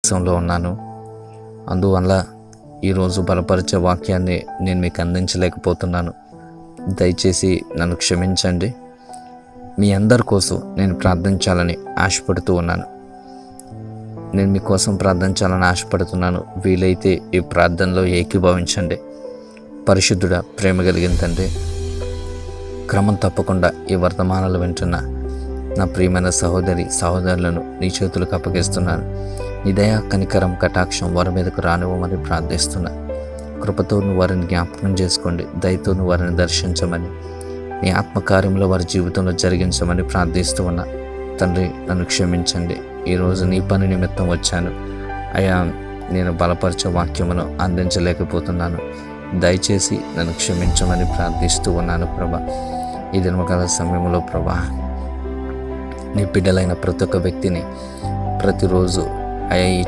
దేశంలో ఉన్నాను. అందువల్ల ఈరోజు బలపరిచే వాక్యాన్ని నేను మీకు అందించలేకపోతున్నాను. దయచేసి నన్ను క్షమించండి. మీ అందరి కోసం నేను ప్రార్థించాలని ఆశపడుతూ ఉన్నాను. నేను మీకోసం ప్రార్థించాలని ఆశపడుతున్నాను. వీలైతే ఈ ప్రార్థనలో ఏకీభవించండి. పరిశుద్ధుడా, ప్రేమ కలిగిన తండ్రి, క్రమం తప్పకుండా ఈ వర్తమానాలు వింటున్న నా ప్రియమైన సహోదరులను నీ చేతులకు అప్పగిస్తున్నాను. నీ దయా, కనికరం, కటాక్షం వారి మీదకు రానివ్వమని ప్రార్థిస్తున్నా. కృపతో నువ్వు వారిని జ్ఞాపకం చేసుకోండి. దయతో నువ్వు వారిని దర్శించమని, నీ ఆత్మకార్యంలో వారి జీవితంలో జరిగించమని ప్రార్థిస్తూ ఉన్నా. తండ్రి, నన్ను క్షమించండి. ఈరోజు నీ పని నిమిత్తం వచ్చాను అయ్యా. నేను బలపరిచే వాక్యమును అందించలేకపోతున్నాను. దయచేసి నన్ను క్షమించమని ప్రార్థిస్తూ ఉన్నాను ప్రభా. ఈ దినకాల సమయంలో ప్రభా, నీ బిడ్డలైన ప్రతి ఒక్క వ్యక్తిని ప్రతిరోజు అయ్యా ఈ